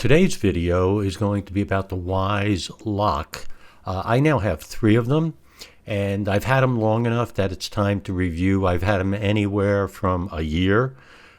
Today's video is going to be about the Wyze lock. I now have 3 of them, and I've had them long enough that it's time to review. I've had them anywhere from a year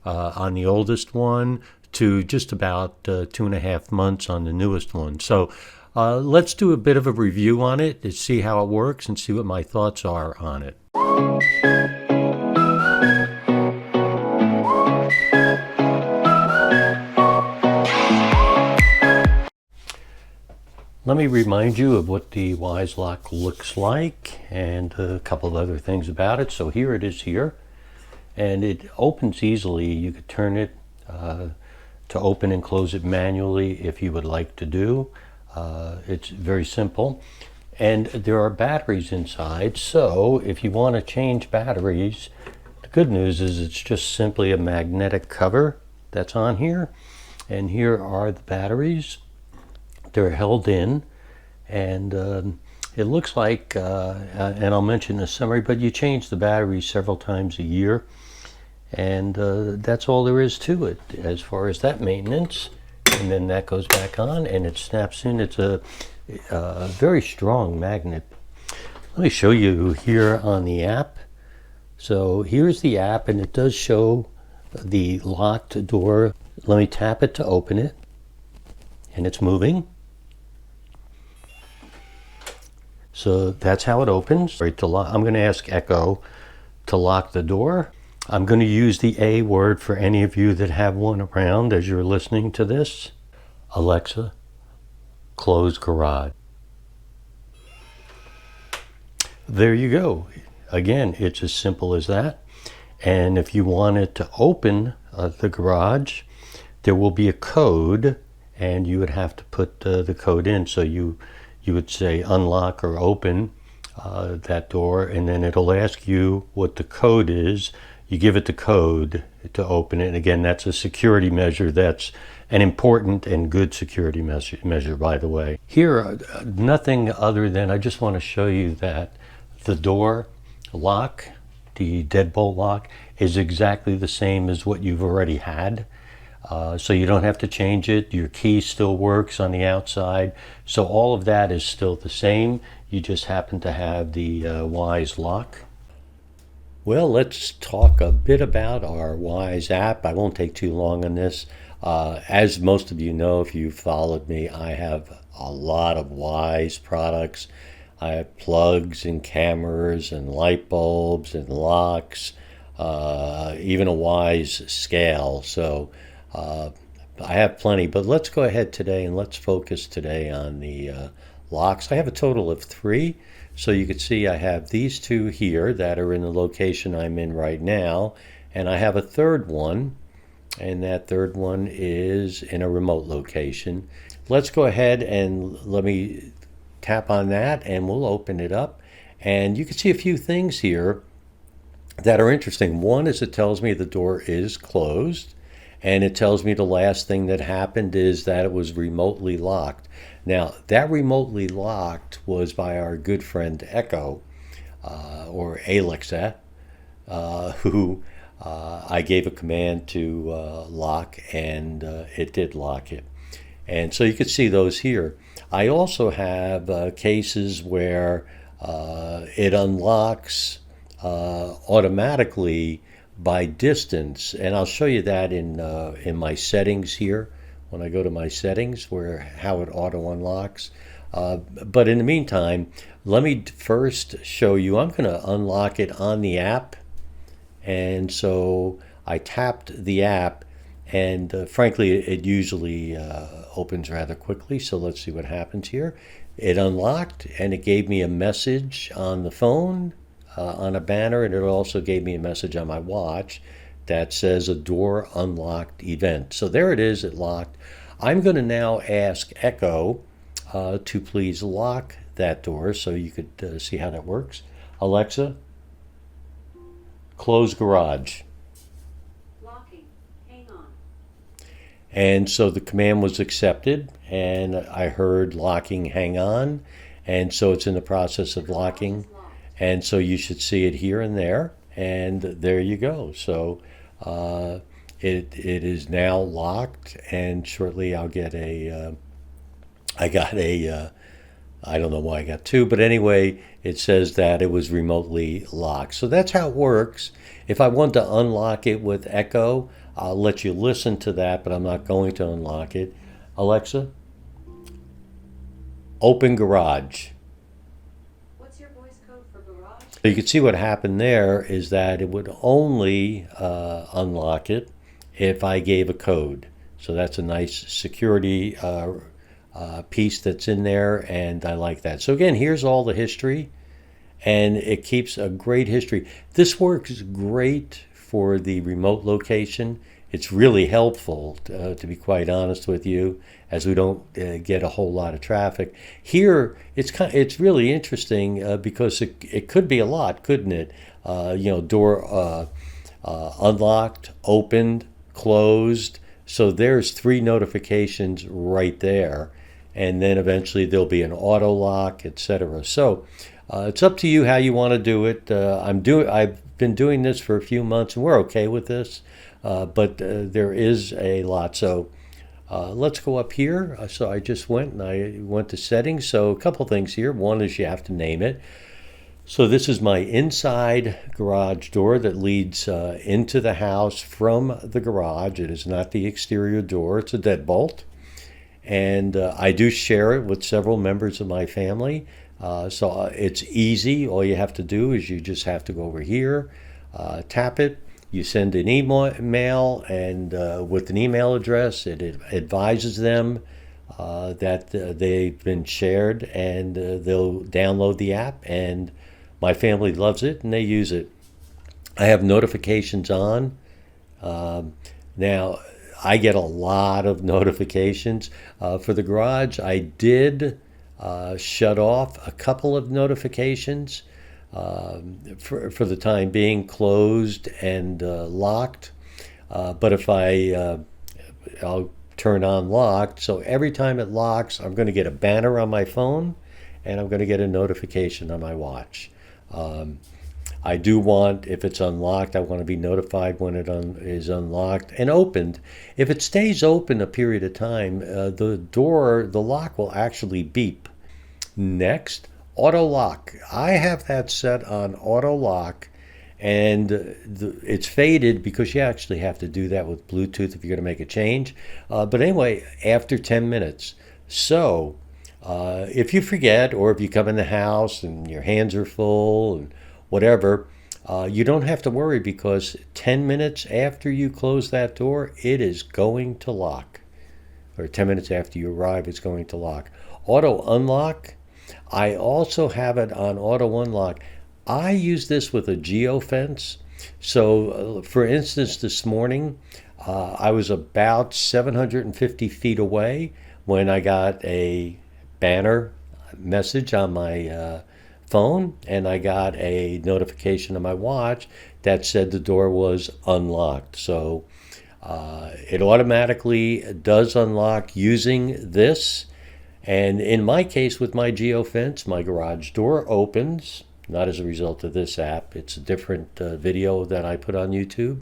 on the oldest one to just about 2.5 months on the newest one. So let's do a bit of a review on it to see how it works and see what my thoughts are on it. Let me remind you of what the Wyze lock looks like and a couple of other things about it. So here it is here, and it opens easily. You could turn it to open and close it manually if you would like to do. It's very simple, and there are batteries inside. So if you want to change batteries, the good news is it's just simply a magnetic cover that's on here, and here are the batteries. They're held in, and it looks like, and I'll mention the summary, but you change the batteries several times a year, and that's all there is to it as far as that maintenance. And then that goes back on and it snaps in. It's a very strong magnet. Let me show you here on the app. So here's the app, and it does show the locked door. Let me tap it to open it, and it's moving. So that's how it opens. I'm going to ask Echo to lock the door. I'm going to use the A word for any of you that have one around as you're listening to this. Alexa, close garage. There you go. Again, it's as simple as that. And if you wanted to open the garage, there will be a code, and you would have to put the code in. So you would say unlock or open that door, and then it'll ask you what the code is. You give it the code to open it. And again, that's a security measure. That's an important and good security measure, by the way. Here, nothing other than I just want to show you that the door lock, the deadbolt lock, is exactly the same as what you've already had. So you don't have to change it. Your key still works on the outside. So all of that is still the same. You just happen to have the Wyze lock. Well, let's talk a bit about our Wyze app. I won't take too long on this. As most of you know, if you've followed me, I have a lot of Wyze products. I have plugs and cameras and light bulbs and locks, even a Wyze scale. So I have plenty, but let's go ahead today and let's focus today on the locks. I have a total of 3. So you can see I have these 2 here that are in the location I'm in right now, and I have a third one, and that third one is in a remote location. Let's go ahead and let me tap on that, and we'll open it up. And you can see a few things here that are interesting. One is it tells me the door is closed, and it tells me the last thing that happened is that it was remotely locked. Now, that remotely locked was by our good friend Echo, or Alexa, who I gave a command to lock, and it did lock it. And so you can see those here. I also have cases where it unlocks automatically by distance, and I'll show you that in my settings here when I go to my settings, how it auto unlocks. But in the meantime, let me first show you. I'm going to unlock it on the app, and so I tapped the app, and frankly, it usually opens rather quickly. So let's see what happens here. It unlocked, and it gave me a message on the phone. On a banner, and it also gave me a message on my watch that says a door unlocked event. So there it is, it locked. I'm going to now ask Echo to please lock that door so you could see how that works. Alexa, close garage. Locking, hang on. And so the command was accepted, and I heard locking, hang on, and so it's in the process of locking. And so you should see it here and there, and there you go. So it is now locked, and shortly I'll get I got I don't know why I got two, but anyway, it says that it was remotely locked. So that's how it works. If I want to unlock it with Echo, I'll let you listen to that, but I'm not going to unlock it. Alexa, open garage. What's your voice code for garage? So you can see what happened there is that it would only unlock it if I gave a code. So that's a nice security piece that's in there, and I like that. So again, here's all the history, and it keeps a great history. This works great for the remote location. It's really helpful, to be quite honest with you, as we don't get a whole lot of traffic. Here, it's really interesting because it could be a lot, couldn't it? Door unlocked, opened, closed. So there's three notifications right there, and then eventually there'll be an auto lock, etc. So it's up to you how you want to do it. I've been doing this for a few months, and we're okay with this. But there is a lot. So let's go up here. So I just went to settings. So a couple things here. One is you have to name it. So this is my inside garage door that leads into the house from the garage. It is not the exterior door. It's a deadbolt. And I do share it with several members of my family. So it's easy. All you have to do is you just have to go over here, tap it. You send an email, and with an email address, it advises them that they've been shared, and they'll download the app, and my family loves it, and they use it. I have notifications on. Now, I get a lot of notifications. For the garage, I did shut off a couple of notifications. For the time being, closed and locked. But if I'll turn on locked. So every time it locks, I'm going to get a banner on my phone, and I'm going to get a notification on my watch. I do want, if it's unlocked, I want to be notified when it is unlocked and opened. If it stays open a period of time, the lock will actually beep. Next, auto lock. I have that set on auto lock, and it's faded because you actually have to do that with Bluetooth if you're going to make a change. But anyway, after 10 minutes. So if you forget, or if you come in the house and your hands are full and whatever, you don't have to worry, because 10 minutes after you close that door, it is going to lock. Or 10 minutes after you arrive, it's going to lock. Auto unlock. I also have it on auto unlock. I use this with a geofence. So, for instance, this morning, I was about 750 feet away when I got a banner message on my phone, and I got a notification on my watch that said the door was unlocked. So it automatically does unlock using this. And in my case, with my geofence, my garage door opens, not as a result of this app. It's a different video that I put on YouTube.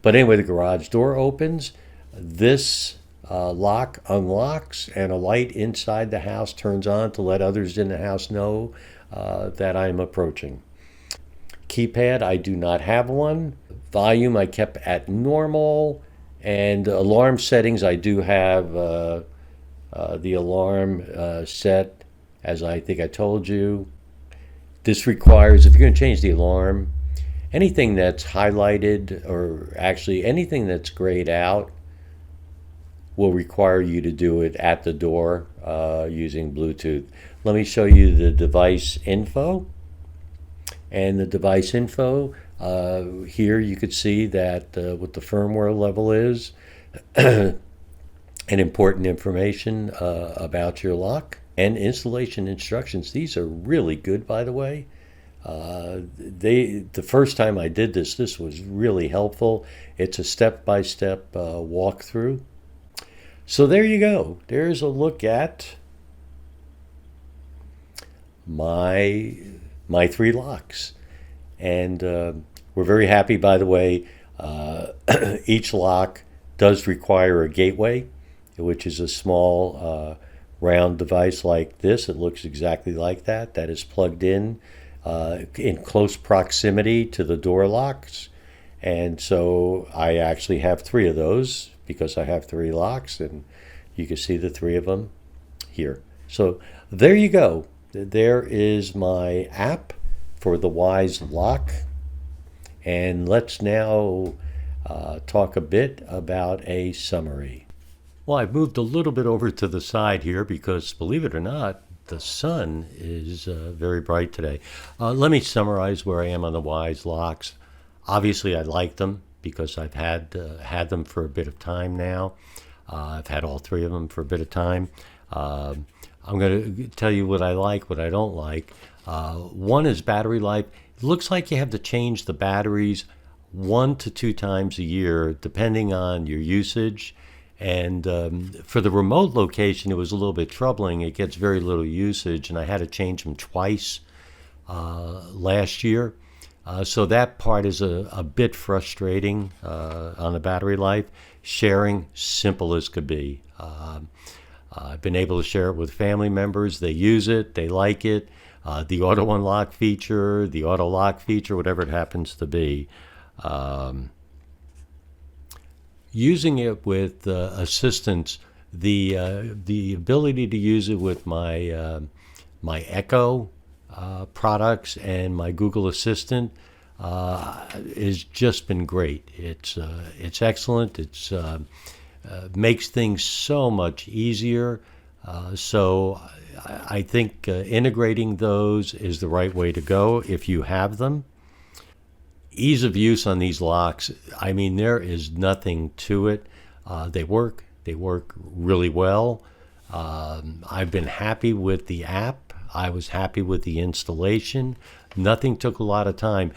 But anyway, the garage door opens, this lock unlocks, and a light inside the house turns on to let others in the house know that I'm approaching. Keypad, I do not have one. Volume, I kept at normal. And alarm settings, I do have the alarm set, as I think I told you. This requires, if you're going to change the alarm, anything that's highlighted, or actually anything that's grayed out, will require you to do it at the door using Bluetooth. Let me show you the device info. And the device info, here you could see that what the firmware level is, and important information about your lock, and installation instructions. These are really good, by the way. The first time I did this was really helpful. It's a step-by-step walkthrough. So there you go. There's a look at my three locks. And we're very happy, by the way. Each lock does require a gateway, which is a small round device like this. It looks exactly like that. That is plugged in close proximity to the door locks. And so I actually have three of those because I have three locks, and you can see the three of them here. So there you go. There is my app for the Wyze lock. And let's now talk a bit about a summary. Well, I've moved a little bit over to the side here because, believe it or not, the sun is very bright today. Let me summarize where I am on the Wyze locks. Obviously, I like them because I've had them for a bit of time now. I've had all three of them for a bit of time. I'm going to tell you what I like, what I don't like. One is battery life. It looks like you have to change the batteries 1 to 2 times a year, depending on your usage. And for the remote location, it was a little bit troubling. It gets very little usage, and I had to change them twice last year. So that part is a bit frustrating on the battery life. Sharing, simple as could be. I've been able to share it with family members. They use it. They like it. The auto unlock feature, the auto lock feature, whatever it happens to be. Using it with assistants, the ability to use it with my my Echo products and my Google Assistant has just been great. It's excellent. It's makes things so much easier. So I think integrating those is the right way to go if you have them. Ease of use on these locks, I mean, there is nothing to it. They work really well. I've been happy with the app. I was happy with the installation. Nothing took a lot of time.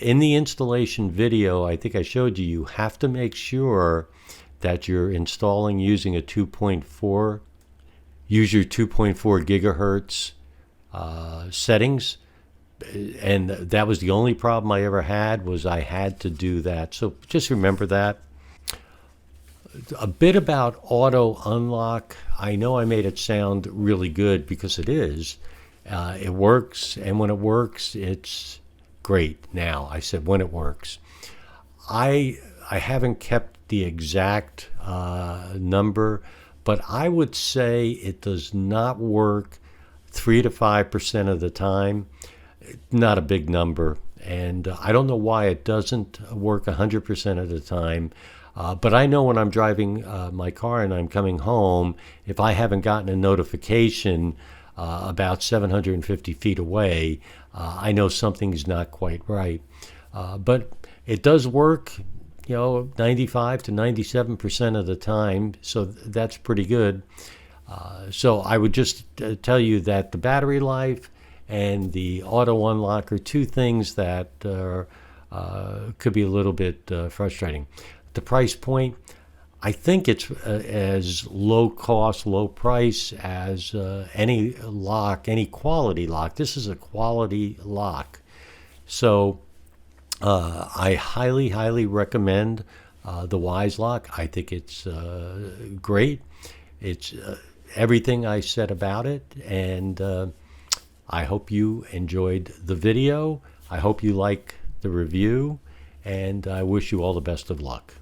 In the installation video, I think I showed you, you have to make sure that you're installing using a 2.4, use your 2.4 gigahertz settings. And that was the only problem I ever had, was I had to do that. So just remember that. A bit about auto unlock. I know I made it sound really good because it is. It works, and when it works, it's great. Now, I said when it works. I haven't kept the exact number, but I would say it does not work 3 to 5% of the time. Not a big number, and I don't know why it doesn't work 100% of the time. But I know when I'm driving my car and I'm coming home, if I haven't gotten a notification about 750 feet away, I know something's not quite right. But it does work, 95 to 97% of the time, so that's pretty good. So I would just tell you that the battery life and the auto unlock are two things that could be a little bit frustrating. The price point, I think it's as low cost, low price as any lock, any quality lock. This is a quality lock. So I highly, highly recommend the Wyze lock. I think it's great. It's everything I said about it, and I hope you enjoyed the video. I hope you like the review, and I wish you all the best of luck.